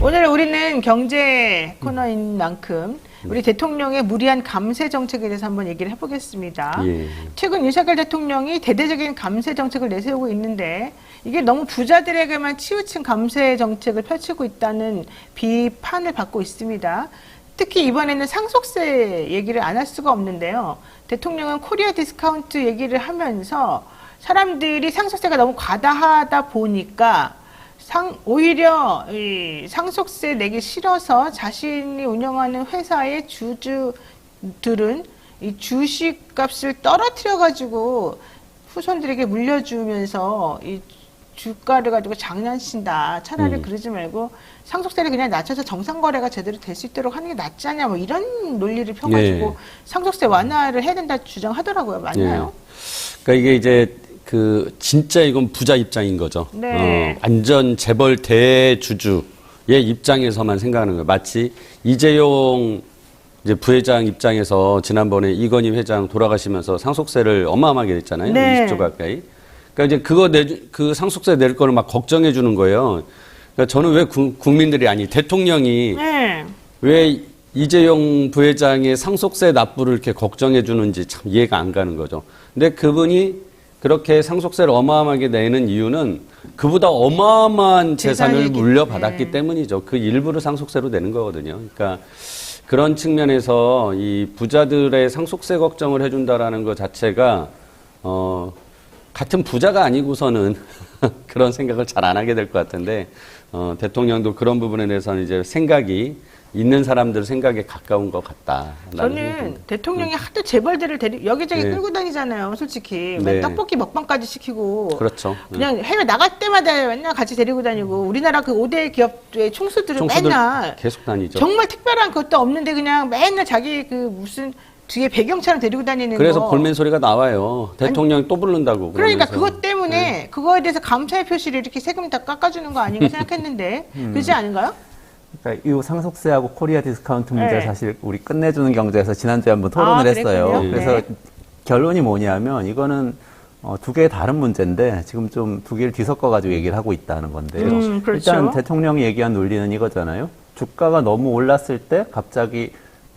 오늘 우리는 경제 코너인 만큼 우리 대통령의 무리한 감세 정책에 대해서 한번 얘기를 해보겠습니다. 예. 최근 윤석열 대통령이 대대적인 감세 정책을 내세우고 있는데 이게 너무 부자들에게만 치우친 감세 정책을 펼치고 있다는 비판을 받고 있습니다. 특히 이번에는 상속세 얘기를 안 할 수가 없는데요. 대통령은 코리아 디스카운트 얘기를 하면서 사람들이 상속세가 너무 과다하다 보니까 오히려 이 상속세 내기 싫어서 자신이 운영하는 회사의 주주들은 이 주식값을 떨어뜨려 가지고 후손들에게 물려주면서 이 주가를 가지고 장난친다. 차라리 그러지 말고 상속세를 그냥 낮춰서 정상거래가 제대로 될 수 있도록 하는 게 낫지 않냐. 뭐 이런 논리를 펴가지고 네. 상속세 완화를 해야 된다 주장하더라고요. 맞나요? 예. 그러니까 이게 이제 진짜 이건 부자 입장인 거죠. 네. 완전 재벌 대주주의 입장에서만 생각하는 거예요. 마치 이재용 이제 부회장 입장에서 지난번에 이건희 회장 돌아가시면서 상속세를 어마어마하게 냈잖아요. 네. 20조 가까이. 그러니까 이제 그 상속세 낼 거를 막 걱정해 주는 거예요. 그러니까 저는 왜 국민들이 아니 대통령이 네. 왜 이재용 부회장의 상속세 납부를 이렇게 걱정해 주는지 참 이해가 안 가는 거죠. 근데 그분이 그렇게 상속세를 어마어마하게 내는 이유는 그보다 어마어마한 재산을 물려받았기 때문이죠. 그 일부를 상속세로 내는 거거든요. 그러니까 그런 측면에서 이 부자들의 상속세 걱정을 해준다라는 것 자체가 같은 부자가 아니고서는 그런 생각을 잘 안 하게 될 것 같은데 대통령도 그런 부분에 대해서는 이제 생각이 있는 사람들 생각에 가까운 것 같다. 저는 대통령이 하도 재벌들을 여기저기 네. 끌고 다니잖아요. 솔직히 네. 떡볶이 먹방까지 시키고 그렇죠. 그냥 해외 나갈 때마다 맨날 같이 데리고 다니고 우리나라 그 5대 기업의 총수들은 맨날 계속 다니죠. 정말 특별한 것도 없는데 그냥 맨날 자기 그 무슨 뒤에 배경차를 데리고 다니는 그래서 거. 볼멘 소리가 나와요. 대통령이 또 부른다고. 그러니까 그러면서. 그것 때문에 그거에 대해서 감사의 표시를 이렇게 세금 다 깎아주는 거 아닌가 생각했는데 그렇지 않은가요? 그러니까 이 상속세하고 코리아 디스카운트 문제 네. 사실 우리 끝내주는 경제에서 지난주에 한번 토론을 했어요. 그랬군요. 그래서 네. 결론이 뭐냐면 이거는 두 개의 다른 문제인데 지금 좀 두 개를 뒤섞어가지고 얘기를 하고 있다는 건데요. 그렇죠. 일단 대통령이 얘기한 논리는 이거잖아요. 주가가 너무 올랐을 때 갑자기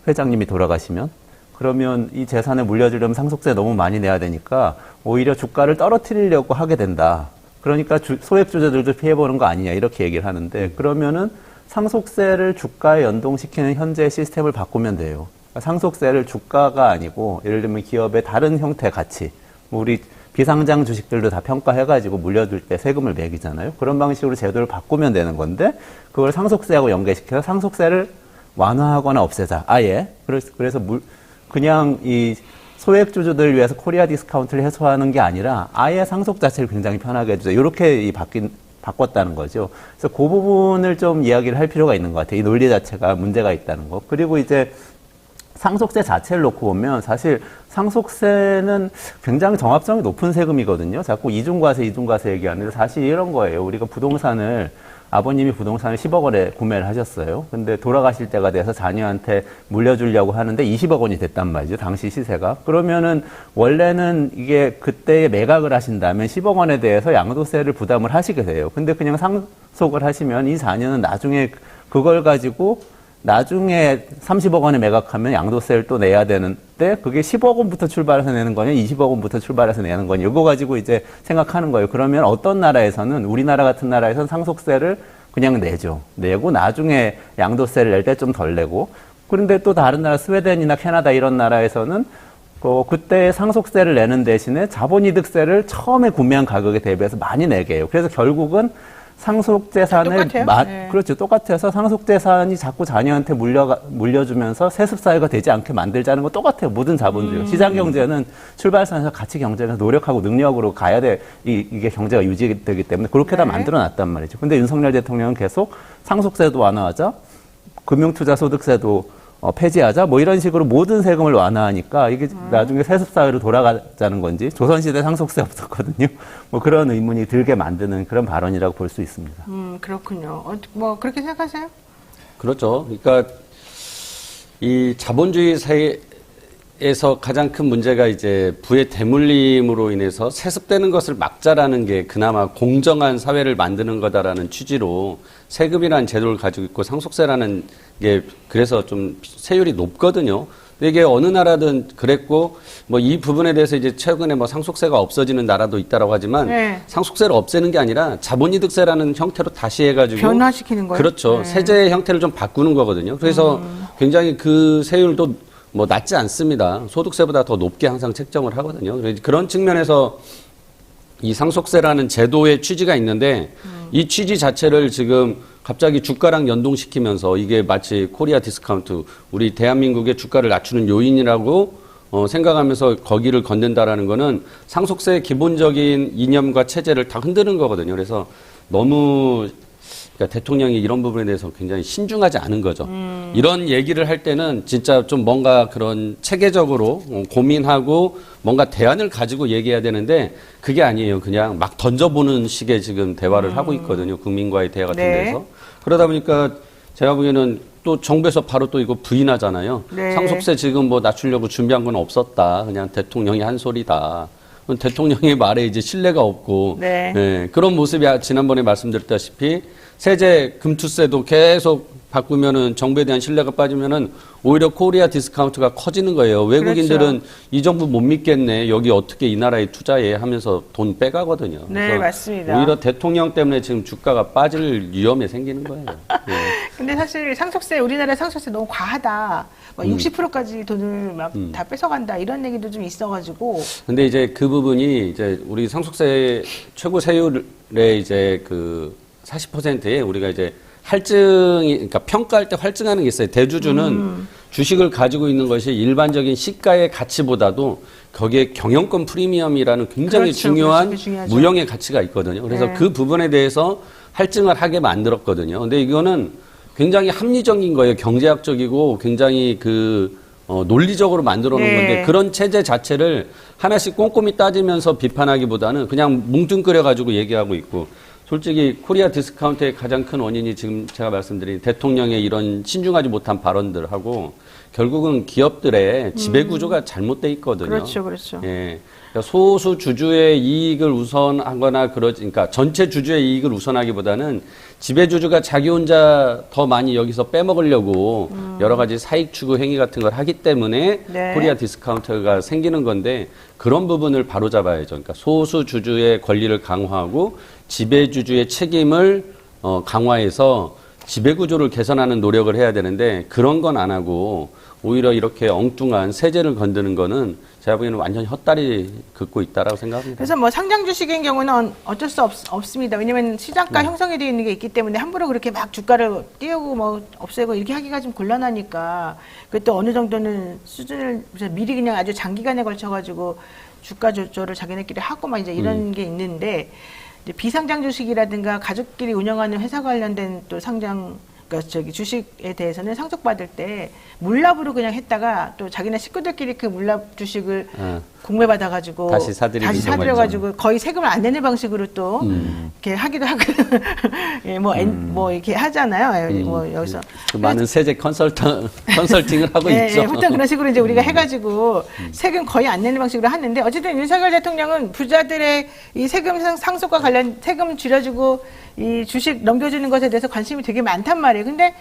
회장님이 돌아가시면 그러면 이 재산을 물려주려면 상속세 너무 많이 내야 되니까 오히려 주가를 떨어뜨리려고 하게 된다. 그러니까 소액주주들도 피해보는 거 아니냐 이렇게 얘기를 하는데 그러면은 상속세를 주가에 연동시키는 현재 시스템을 바꾸면 돼요. 그러니까 상속세를 주가가 아니고 예를 들면 기업의 다른 형태 가치, 우리 비상장 주식들도 다 평가해가지고 물려줄 때 세금을 매기잖아요. 그런 방식으로 제도를 바꾸면 되는 건데 그걸 상속세하고 연계시켜서 상속세를 완화하거나 없애자. 아예. 그래서 그냥 이 소액주주들을 위해서 코리아 디스카운트를 해소하는 게 아니라 아예 상속 자체를 굉장히 편하게 해주자. 이렇게 바꿨다는 거죠. 그래서 그 부분을 좀 이야기를 할 필요가 있는 것 같아요. 이 논리 자체가 문제가 있다는 거. 그리고 이제 상속세 자체를 놓고 보면 사실 상속세는 굉장히 정합성이 높은 세금이거든요. 자꾸 이중과세 얘기하는데 사실 이런 거예요. 우리가 아버님이 부동산을 10억 원에 구매를 하셨어요. 근데 돌아가실 때가 돼서 자녀한테 물려주려고 하는데 20억 원이 됐단 말이죠. 당시 시세가. 그러면은 원래는 이게 그때 매각을 하신다면 10억 원에 대해서 양도세를 부담을 하시게 돼요. 근데 그냥 상속을 하시면 이 자녀는 나중에 그걸 가지고 나중에 30억 원에 매각하면 양도세를 또 내야 되는데 그게 10억 원부터 출발해서 내는 거냐 20억 원부터 출발해서 내는 거냐 이거 가지고 이제 생각하는 거예요. 그러면 어떤 나라에서는 우리나라 같은 나라에서는 상속세를 그냥 내고 나중에 양도세를 낼 때 좀 덜 내고 그런데 또 다른 나라 스웨덴이나 캐나다 이런 나라에서는 그때 상속세를 내는 대신에 자본이득세를 처음에 구매한 가격에 대비해서 많이 내게 해요. 그래서 결국은 상속재산을 네. 그렇죠. 똑같아서 상속재산이 자꾸 자녀한테 물려주면서 세습사회가 되지 않게 만들자는 거 똑같아요. 모든 자본주의. 시장경제는 출발선에서 같이 경쟁해서 노력하고 능력으로 가야 돼. 이게 경제가 유지되기 때문에 그렇게 다 만들어놨단 말이죠. 근데 윤석열 대통령은 계속 상속세도 완화하자, 금융투자소득세도 폐지하자 뭐 이런 식으로 모든 세금을 완화하니까 이게 나중에 세습사회로 돌아가자는 건지 조선시대 상속세 없었거든요. 뭐 그런 의문이 들게 만드는 그런 발언이라고 볼 수 있습니다. 그렇군요. 뭐 그렇게 생각하세요? 그렇죠. 그러니까 이 자본주의 사회에 에서 가장 큰 문제가 이제 부의 대물림으로 인해서 세습되는 것을 막자라는 게 그나마 공정한 사회를 만드는 거다라는 취지로 세금이라는 제도를 가지고 있고 상속세라는 게 그래서 좀 세율이 높거든요. 근데 이게 어느 나라든 그랬고 뭐 이 부분에 대해서 이제 최근에 뭐 상속세가 없어지는 나라도 있다라고 하지만 네. 상속세를 없애는 게 아니라 자본이득세라는 형태로 다시 해가지고 변화시키는 거예요? 그렇죠. 네. 세제의 형태를 좀 바꾸는 거거든요. 그래서 굉장히 그 세율도 뭐 낮지 않습니다. 소득세보다 더 높게 항상 책정을 하거든요. 그래서 그런 측면에서 이 상속세라는 제도의 취지가 있는데 이 취지 자체를 지금 갑자기 주가랑 연동시키면서 이게 마치 코리아 디스카운트, 우리 대한민국의 주가를 낮추는 요인이라고 생각하면서 거기를 건넨다라는 거는 상속세의 기본적인 이념과 체제를 다 흔드는 거거든요. 그래서 너무 그러니까 대통령이 이런 부분에 대해서 굉장히 신중하지 않은 거죠. 이런 얘기를 할 때는 진짜 좀 뭔가 그런 체계적으로 고민하고 뭔가 대안을 가지고 얘기해야 되는데 그게 아니에요. 그냥 막 던져보는 식의 지금 대화를 하고 있거든요. 국민과의 대화 같은 네. 데서. 그러다 보니까 제가 보기에는 또 정부에서 바로 또 이거 부인하잖아요. 네. 상속세 지금 뭐 낮추려고 준비한 건 없었다. 그냥 대통령이 한 소리다. 그건 대통령의 말에 이제 신뢰가 없고 네. 예, 그런 모습이 지난번에 말씀드렸다시피 세제 금투세도 계속 바꾸면은 정부에 대한 신뢰가 빠지면은 오히려 코리아 디스카운트가 커지는 거예요. 외국인들은 그렇죠. 이 정부 못 믿겠네. 여기 어떻게 이 나라에 투자해 하면서 돈 빼가거든요. 네, 그래서 맞습니다. 오히려 대통령 때문에 지금 주가가 빠질 위험이 생기는 거예요. 예. 근데 사실 상속세, 우리나라 상속세 너무 과하다. 막 60%까지 돈을 막 다 뺏어간다. 이런 얘기도 좀 있어가지고. 근데 이제 그 부분이 이제 우리 상속세 최고 세율의 이제 그 40%에 우리가 이제 할증이, 그러니까 평가할 때 할증하는 게 있어요. 대주주는 주식을 가지고 있는 것이 일반적인 시가의 가치보다도 거기에 경영권 프리미엄이라는 굉장히 그렇죠. 중요한 그게 중요하죠. 무형의 가치가 있거든요. 그래서 네. 그 부분에 대해서 할증을 하게 만들었거든요. 근데 이거는 굉장히 합리적인 거예요. 경제학적이고 굉장히 논리적으로 만들어 놓은 네. 건데 그런 체제 자체를 하나씩 꼼꼼히 따지면서 비판하기보다는 그냥 뭉뚱그려 가지고 얘기하고 있고 솔직히 코리아 디스카운트의 가장 큰 원인이 지금 제가 말씀드린 대통령의 이런 신중하지 못한 발언들하고 결국은 기업들의 지배 구조가 잘못돼 있거든요. 그렇죠, 그렇죠. 예. 그러니까 소수 주주의 이익을 우선하거나 그러니까 전체 주주의 이익을 우선하기보다는 지배주주가 자기 혼자 더 많이 여기서 빼먹으려고 여러 가지 사익 추구 행위 같은 걸 하기 때문에 네. 코리아 디스카운트가 생기는 건데 그런 부분을 바로잡아야죠. 그러니까 소수 주주의 권리를 강화하고 지배주주의 책임을 강화해서 지배구조를 개선하는 노력을 해야 되는데 그런 건 안 하고 오히려 이렇게 엉뚱한 세제를 건드는 거는 제가 보기에는 완전히 헛다리 긋고 있다라고 생각합니다. 그래서 뭐 상장 주식인 경우는 어쩔 수 없습니다. 왜냐하면 시장가 형성이 되어 있는 게 있기 때문에 함부로 그렇게 막 주가를 띄우고 뭐 없애고 이렇게 하기가 좀 곤란하니까 그것도 어느 정도는 수준을 미리 그냥 아주 장기간에 걸쳐가지고 주가 조절을 자기네끼리 하고 막 이제 이런 게 있는데 이제 비상장 주식이라든가 가족끼리 운영하는 회사 관련된 또 상장 그러니까 주식에 대해서는 상속받을 때 물납으로 그냥 했다가 또 자기네 식구들끼리 그 물납 주식을 공매받아가지고 다시 사들여가지고 거의 세금을 안 내는 방식으로 또 이렇게 하기도 하고 예, 뭐 이렇게 하잖아요. 뭐 여기서 그 많은 세제 컨설팅을 하고 예, 있죠. 예, 보통 그런 식으로 이제 우리가 해가지고 세금 거의 안 내는 방식으로 하는데 어쨌든 윤석열 대통령은 부자들의 이 세금 상속과 관련 세금 줄여주고 이 주식 넘겨주는 것에 대해서 관심이 되게 많단 말이에요. 근데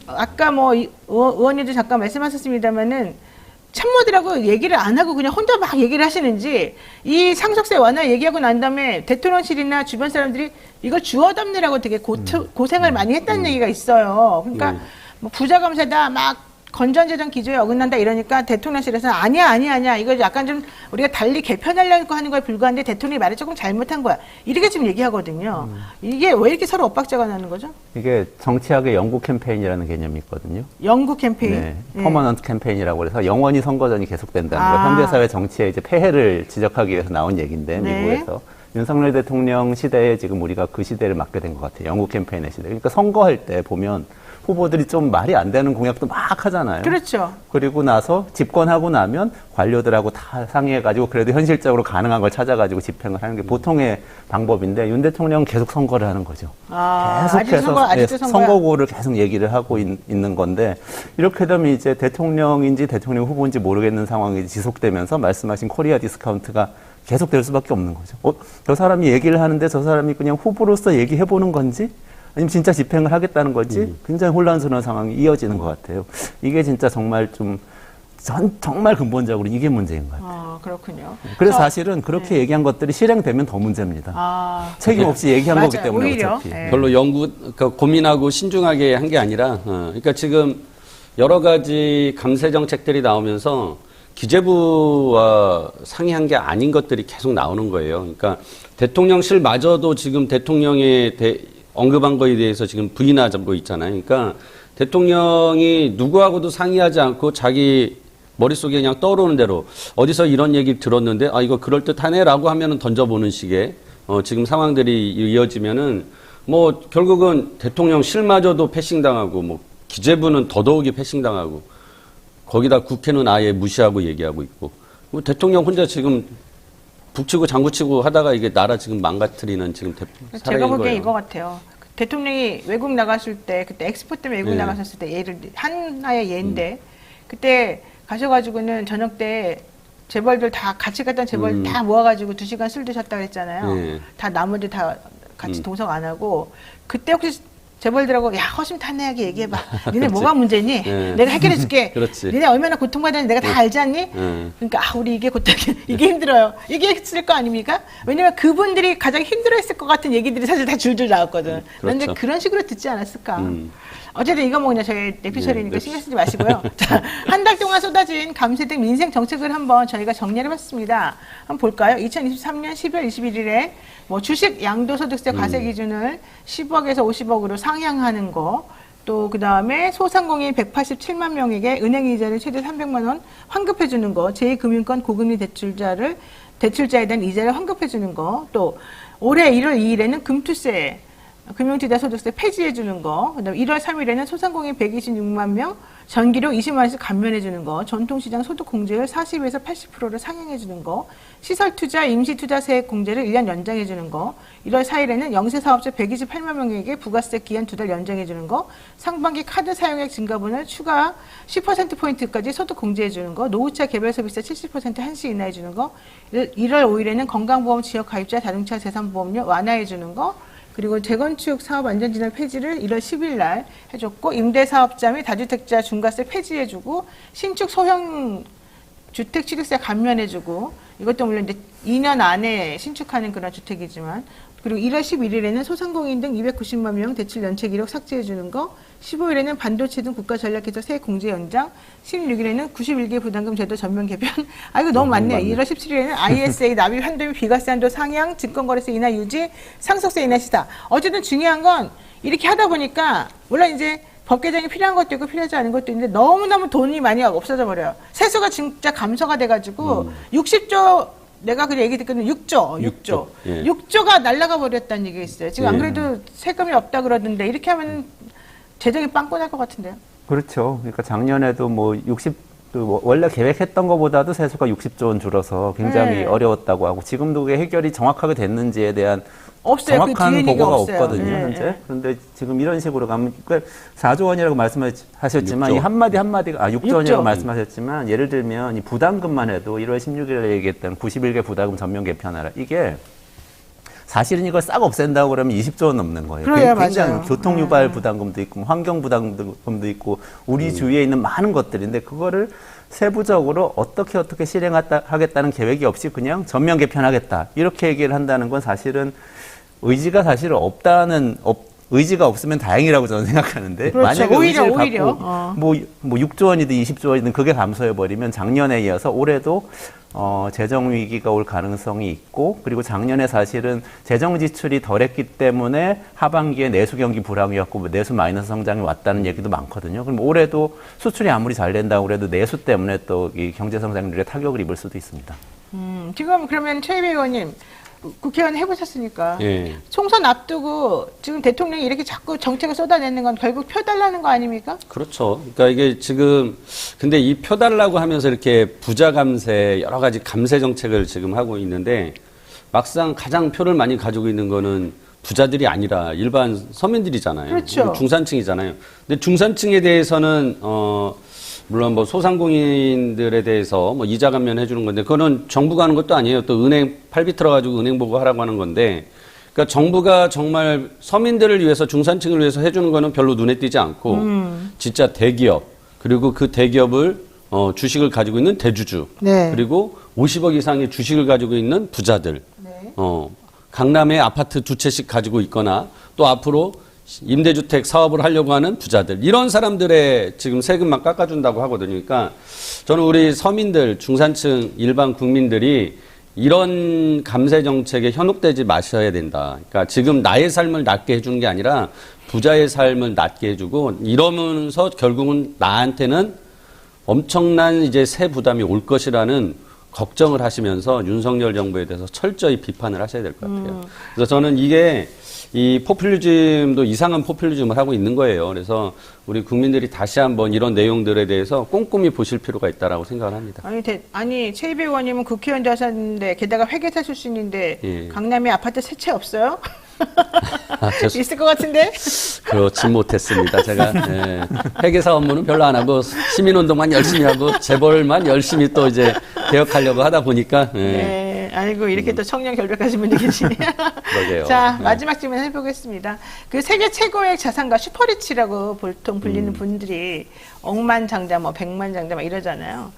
아까 뭐 의원님도 잠깐 말씀하셨습니다만은 참모들하고 얘기를 안 하고 그냥 혼자 막 얘기를 하시는지 이 상속세 완화 얘기하고 난 다음에 대통령실이나 주변 사람들이 이걸 주워 담느라고 되게 고생을 많이 했다는 얘기가 있어요. 그러니까 뭐 부자 감세다 막 건전재정 기조에 어긋난다 이러니까 대통령실에서는 아니야 이거 약간 좀 우리가 달리 개편하려고 하는 거에 불과한데 대통령이 말을 조금 잘못한 거야 이렇게 지금 얘기하거든요. 이게 왜 이렇게 서로 엇박자가 나는 거죠? 이게 정치학의 영구 캠페인이라는 개념이 있거든요. 영구 캠페인. 네, 퍼머넌트 캠페인이라고 해서 영원히 선거전이 계속된다는 거. 현대사회 정치의 이제 폐해를 지적하기 위해서 나온 얘기인데 네. 미국에서 윤석열 대통령 시대에 지금 우리가 그 시대를 맞게 된 것 같아요. 영구 캠페인의 시대. 그러니까 선거할 때 보면 후보들이 좀 말이 안 되는 공약도 막 하잖아요. 그렇죠. 그리고 나서 집권하고 나면 관료들하고 다 상의해가지고 그래도 현실적으로 가능한 걸 찾아가지고 집행을 하는 게 보통의 방법인데 윤 대통령은 계속 선거를 하는 거죠. 계속해서 선거구를 계속 얘기를 하고 있는 건데 이렇게 되면 이제 대통령인지 대통령 후보인지 모르겠는 상황이 지속되면서 말씀하신 코리아 디스카운트가 계속될 수밖에 없는 거죠. 저 사람이 얘기를 하는데 저 사람이 그냥 후보로서 얘기해보는 건지 아니면 진짜 집행을 하겠다는 건지 굉장히 혼란스러운 상황이 이어지는 것 같아요. 이게 진짜 정말 정말 근본적으로 이게 문제인 것 같아요. 그렇군요. 그래서 사실은 그렇게 얘기한 것들이 실행되면 더 문제입니다. 책임 없이 얘기한 맞아요. 거기 때문에 오히려. 어차피. 별로 고민하고 신중하게 한 게 아니라, 그러니까 지금 여러 가지 감세 정책들이 나오면서 기재부와 상의한 게 아닌 것들이 계속 나오는 거예요. 그러니까 대통령실마저도 지금 대통령의 언급한 거에 대해서 지금 부인하고 있잖아요. 그러니까 대통령이 누구하고도 상의하지 않고 자기 머릿속에 그냥 떠오르는 대로 어디서 이런 얘기 들었는데 이거 그럴듯하네라고 하면은 던져보는 식의 지금 상황들이 이어지면은 뭐 결국은 대통령실마저도 패싱당하고 뭐 기재부는 더더욱이 패싱당하고 거기다 국회는 아예 무시하고 얘기하고 있고 뭐 대통령 혼자 지금 북치고 장구치고 하다가 이게 나라 지금 망가뜨리는 지금 제가 보기엔 이거 같아요. 대통령이 외국 나갔을 때 그때 엑스포 때문에 외국 나갔을 때 예를 하나의 예인데 그때 가셔가지고는 저녁 때 재벌들 다 같이 갔던 재벌 다 모아가지고 2시간 술 드셨다 그랬잖아요. 다 나머지 다 같이 동석 안 하고 그때 혹시 재벌들하고 야 허심탄회하게 얘기해봐. 니네 뭐가 문제니? 내가 해결해줄게. 니네 얼마나 고통받았는지 내가 다 알지 않니? 그러니까 우리 이게 이게 힘들어요. 얘기했을 거 아닙니까? 왜냐면 그분들이 가장 힘들어했을 것 같은 얘기들이 사실 다 줄줄 나왔거든. 그런데 그런 식으로 듣지 않았을까? 어쨌든 이거 뭐 그냥 저희 내피셜이니까 신경 쓰지 마시고요. 자, 한 달 동안 쏟아진 감세 등 민생 정책을 한번 저희가 정리를 해봤습니다. 한번 볼까요? 2023년 12월 21일에 뭐 주식 양도소득세 과세 기준을 10억에서 50억으로 상향하는 거, 또 그 다음에 소상공인 187만 명에게 은행 이자를 최대 300만 원 환급해 주는 거, 제2금융권 고금리 대출자에 대한 이자를 환급해 주는 거, 또 올해 1월 2일에는 금투세 금융투자소득세 폐지해 주는 거, 그다음에 1월 3일에는 소상공인 126만 명 전기료 20만 원씩 감면해 주는 거, 전통시장 소득 공제율 40에서 80%를 상향해 주는 거, 시설투자 임시투자세액 공제를 1년 연장해 주는 거, 1월 4일에는 영세사업자 128만 명에게 부가세 기한 2달 연장해 주는 거, 상반기 카드 사용액 증가분을 추가 10%포인트까지 소득 공제해 주는 거, 노후차 개별소비세 70% 한시 인하해 주는 거, 1월 5일에는 건강보험 지역 가입자 자동차 재산보험료 완화해 주는 거, 그리고 재건축 사업 안전진단 폐지를 1월 10일 날 해줬고, 임대사업자 및 다주택자 중과세 폐지해주고, 신축 소형 주택 취득세 감면해주고, 이것도 물론 이제 2년 안에 신축하는 그런 주택이지만, 그리고 1월 11일에는 소상공인 등 290만 명 대출 연체 기록 삭제해주는 거, 15일에는 반도체 등 국가 전략기조 세액 공제 연장, 16일에는 91개 부담금 제도 전면 개편. 이거 너무 많네요. 1월 17일에는 ISA 납입 한도 및 비과세 한도 상향, 증권거래세 인하 유지, 상속세 인하 시사. 어쨌든 중요한 건 이렇게 하다 보니까 물론 이제 법 개정이 필요한 것도 있고 필요하지 않은 것도 있는데 너무너무 돈이 많이 없어져 버려요. 세수가 진짜 감소가 돼가지고 60조 내가 그 얘기 듣기는 6조. 예. 6조가 날아가 버렸다는 얘기가 있어요. 지금 안 그래도 세금이 없다 그러던데 이렇게 하면 재정이 빵꾸 날 것 같은데요. 그렇죠. 그러니까 작년에도 원래 계획했던 것보다도 세수가 60조 원 줄어서 굉장히 어려웠다고 하고 지금도 그게 해결이 정확하게 됐는지에 대한 없어요. 정확한 보고가 없거든요, 네. 현재. 그런데 지금 이런 식으로 가면, 그러니까 4조 원이라고 말씀하셨지만, 6조. 이 한마디가, 6조 6조. 원이라고 말씀하셨지만, 예를 들면 이 부담금만 해도 1월 16일에 얘기했던 91개 부담금 전면 개편하라. 이게 사실은 이걸 싹 없앤다고 그러면 20조 원 넘는 거예요. 그래요, 굉장히 맞아요. 교통유발 부담금도 있고, 환경 부담금도 있고, 우리 주위에 있는 많은 것들인데, 그거를 세부적으로 어떻게 실행하겠다는 계획이 없이 그냥 전면 개편하겠다. 이렇게 얘기를 한다는 건 사실은 의지가 사실 의지가 없으면 다행이라고 저는 생각하는데. 그렇죠. 만약에 오히려. 의지를 갖고 뭐 6조 원이든 20조 원이든 그게 감소해버리면 작년에 이어서 올해도 재정 위기가 올 가능성이 있고, 그리고 작년에 사실은 재정 지출이 덜했기 때문에 하반기에 내수 경기 불황이었고 내수 마이너스 성장이 왔다는 얘기도 많거든요. 그럼 올해도 수출이 아무리 잘 된다고 그래도 내수 때문에 또 이 경제 성장률에 타격을 입을 수도 있습니다. 지금 그러면 최희배 의원님 국회의원 해보셨으니까 예. 총선 앞두고 지금 대통령이 이렇게 자꾸 정책을 쏟아내는 건 결국 표 달라는 거 아닙니까? 그렇죠. 그러니까 이게 지금 근데 이 표 달라고 하면서 이렇게 부자 감세 여러 가지 감세 정책을 지금 하고 있는데 막상 가장 표를 많이 가지고 있는 거는 부자들이 아니라 일반 서민들이잖아요. 그렇죠. 중산층이잖아요. 근데 중산층에 대해서는 물론 뭐 소상공인들에 대해서 뭐 이자 감면해 주는 건데 그거는 정부가 하는 것도 아니에요. 또 은행 팔 비틀어 가지고 은행 보고 하라고 하는 건데 그러니까 정부가 정말 서민들을 위해서 중산층을 위해서 해주는 거는 별로 눈에 띄지 않고 진짜 대기업 그리고 그 대기업을 주식을 가지고 있는 대주주 네. 그리고 50억 이상의 주식을 가지고 있는 부자들 네. 강남에 아파트 두 채씩 가지고 있거나 또 앞으로 임대주택 사업을 하려고 하는 부자들 이런 사람들의 지금 세금만 깎아준다고 하거든요. 그러니까 저는 우리 서민들 중산층 일반 국민들이 이런 감세 정책에 현혹되지 마셔야 된다. 그러니까 지금 나의 삶을 낫게 해주는 게 아니라 부자의 삶을 낫게 해주고 이러면서 결국은 나한테는 엄청난 이제 세 부담이 올 것이라는 걱정을 하시면서 윤석열 정부에 대해서 철저히 비판을 하셔야 될 것 같아요. 그래서 저는 이게 이 포퓰리즘도 이상한 포퓰리즘을 하고 있는 거예요. 그래서 우리 국민들이 다시 한번 이런 내용들에 대해서 꼼꼼히 보실 필요가 있다라고 생각을 합니다. 아니 최이배 의원님은 국회의원도 하셨는데 게다가 회계사 출신인데 예. 강남에 아파트 세 채 없어요? 죄송- 있을 것 같은데? 그렇지 못했습니다. 제가 회계사 업무는 별로 안 하고 시민운동만 열심히 하고 재벌만 열심히 또 이제 개혁하려고 하다 보니까 네, 아이고 이렇게 또 청년 결백하신 분이 계시네요. 그러게요. 자, 네. 마지막 질문 해보겠습니다. 그 세계 최고의 자산가 슈퍼리치라고 보통 불리는 분들이 억만장자, 뭐 백만장자 막 이러잖아요.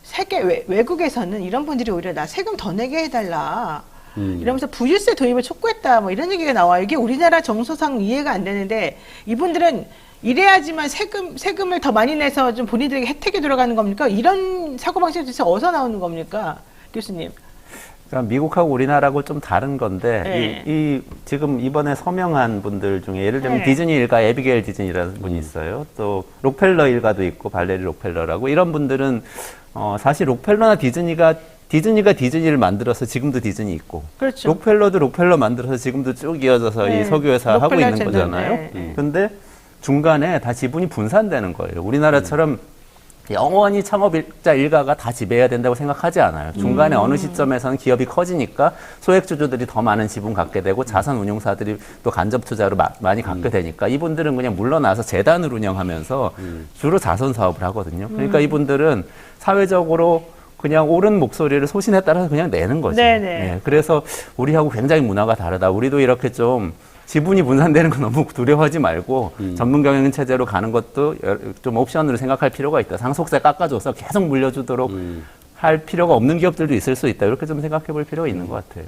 세계 외국에서는 이런 분들이 오히려 나 세금 더 내게 해달라. 이러면서 부유세 도입을 촉구했다. 뭐 이런 얘기가 나와요. 이게 우리나라 정서상 이해가 안 되는데 이분들은 이래야지만 세금을 더 많이 내서 좀 본인들에게 혜택이 돌아가는 겁니까? 이런 사고방식이 도대체 어디서 나오는 겁니까? 교수님. 그러니까 미국하고 우리나라하고 좀 다른 건데 네. 이 지금 이번에 서명한 분들 중에 예를 들면 네. 디즈니 일가 에비게일 디즈니라는 분이 있어요. 또 록펠러 일가도 있고 발레리 록펠러라고 이런 분들은 사실 록펠러나 디즈니가 디즈니를 만들어서 지금도 디즈니 있고 그렇죠. 록펠러도 록펠러 만들어서 지금도 쭉 이어져서 네. 이 석유회사 하고 록펠러 있는 젠더. 거잖아요. 네. 근데 중간에 다 지분이 분산되는 거예요. 우리나라처럼 영원히 창업자 일가가 다 지배해야 된다고 생각하지 않아요. 중간에 어느 시점에서는 기업이 커지니까 소액주주들이 더 많은 지분 갖게 되고 자산 운용사들이 또 간접 투자로 많이 갖게 되니까 이분들은 그냥 물러나서 재단을 운영하면서 주로 자선 사업을 하거든요. 그러니까 이분들은 사회적으로 그냥 옳은 목소리를 소신에 따라서 그냥 내는 거죠. 네네. 예, 그래서 우리하고 굉장히 문화가 다르다. 우리도 이렇게 좀 지분이 분산되는 거 너무 두려워하지 말고 전문 경영 체제로 가는 것도 좀 옵션으로 생각할 필요가 있다. 상속세 깎아줘서 계속 물려주도록 할 필요가 없는 기업들도 있을 수 있다. 이렇게 좀 생각해 볼 필요가 있는 것 같아요.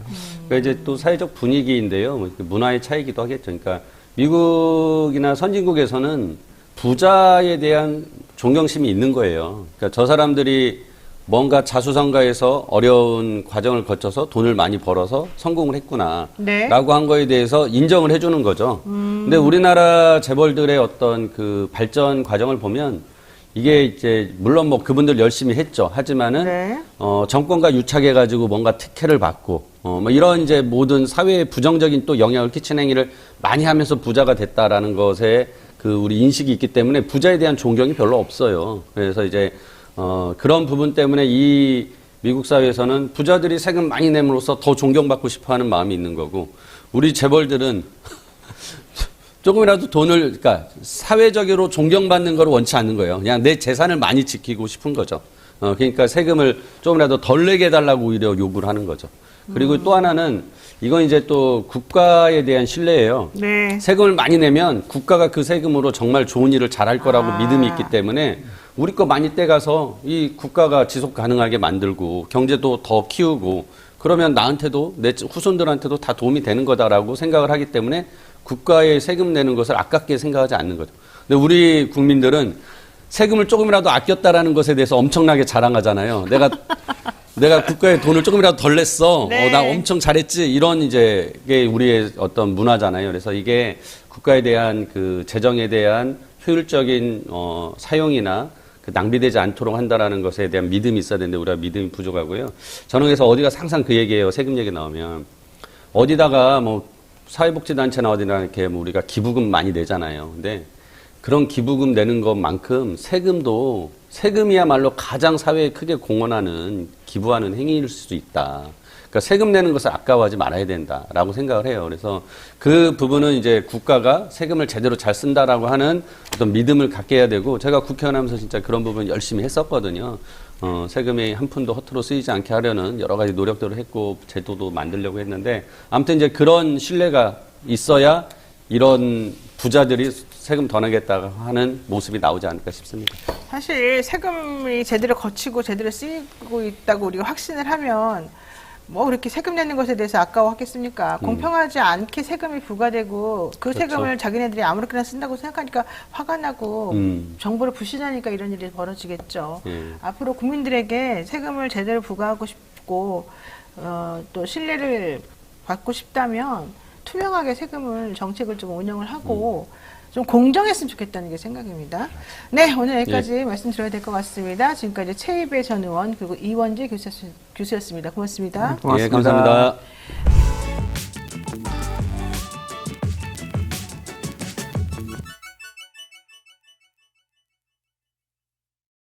그러니까 이제 또 사회적 분위기인데요. 문화의 차이기도 하겠죠. 그러니까 미국이나 선진국에서는 부자에 대한 존경심이 있는 거예요. 그러니까 저 사람들이 뭔가 자수성가해서 어려운 과정을 거쳐서 돈을 많이 벌어서 성공을 했구나. 네. 라고 한 거에 대해서 인정을 해주는 거죠. 근데 우리나라 재벌들의 어떤 그 발전 과정을 보면 이게 이제 물론 뭐 그분들 열심히 했죠. 하지만은 네. 정권과 유착해가지고 뭔가 특혜를 받고 뭐 이런 이제 모든 사회에 부정적인 또 영향을 끼치는 행위를 많이 하면서 부자가 됐다라는 것에 그 우리 인식이 있기 때문에 부자에 대한 존경이 별로 없어요. 그래서 이제 그런 부분 때문에 이 미국 사회에서는 부자들이 세금 많이 내므로써 더 존경받고 싶어 하는 마음이 있는 거고, 우리 재벌들은 조금이라도 돈을, 그러니까 사회적으로 존경받는 걸 원치 않는 거예요. 그냥 내 재산을 많이 지키고 싶은 거죠. 그러니까 세금을 조금이라도 덜 내게 해달라고 오히려 요구를 하는 거죠. 그리고 또 하나는 이건 이제 또 국가에 대한 신뢰예요. 네. 세금을 많이 내면 국가가 그 세금으로 정말 좋은 일을 잘할 거라고 믿음이 있기 때문에 우리 거 많이 떼가서 이 국가가 지속 가능하게 만들고 경제도 더 키우고 그러면 나한테도 내 후손들한테도 다 도움이 되는 거다라고 생각을 하기 때문에 국가에 세금 내는 것을 아깝게 생각하지 않는 거죠. 근데 우리 국민들은 세금을 조금이라도 아꼈다라는 것에 대해서 엄청나게 자랑하잖아요. 내가 국가에 돈을 조금이라도 덜 냈어. 네. 나 엄청 잘했지. 이런 이제 게 우리의 어떤 문화잖아요. 그래서 이게 국가에 대한 그 재정에 대한 효율적인 사용이나 그 낭비되지 않도록 한다라는 것에 대한 믿음이 있어야 되는데 우리가 믿음이 부족하고요. 저는 그래서 어디가 항상 그 얘기예요. 세금 얘기 나오면 어디다가 뭐 사회복지단체나 어디나 이렇게 뭐 우리가 기부금 많이 내잖아요. 근데 그런 기부금 내는 것만큼 세금이야말로 가장 사회에 크게 공헌하는 기부하는 행위일 수도 있다. 그러니까 세금 내는 것을 아까워하지 말아야 된다라고 생각을 해요. 그래서 그 부분은 이제 국가가 세금을 제대로 잘 쓴다라고 하는 어떤 믿음을 갖게 해야 되고, 제가 국회의원 하면서 진짜 그런 부분 열심히 했었거든요. 세금이 한 푼도 허투루 쓰이지 않게 하려는 여러 가지 노력들을 했고 제도도 만들려고 했는데, 아무튼 이제 그런 신뢰가 있어야 이런 부자들이 세금 더 내겠다고 하는 모습이 나오지 않을까 싶습니다. 사실 세금이 제대로 거치고 제대로 쓰이고 있다고 우리가 확신을 하면 뭐 그렇게 세금 내는 것에 대해서 아까워하겠습니까? 공평하지 않게 세금이 부과되고 그 그렇죠. 세금을 자기네들이 아무렇게나 쓴다고 생각하니까 화가 나고 음. 정부를 불신하니까 이런 일이 벌어지겠죠. 예. 앞으로 국민들에게 세금을 제대로 부과하고 싶고 또 신뢰를 받고 싶다면 투명하게 세금을 정책을 좀 운영을 하고 좀 공정했으면 좋겠다는 게 생각입니다. 네, 오늘 여기까지 말씀드려야 될 것 같습니다. 지금까지 최이배 전 의원 그리고 이원재 교수였습니다. 고맙습니다. 고맙습니다. 예, 감사합니다.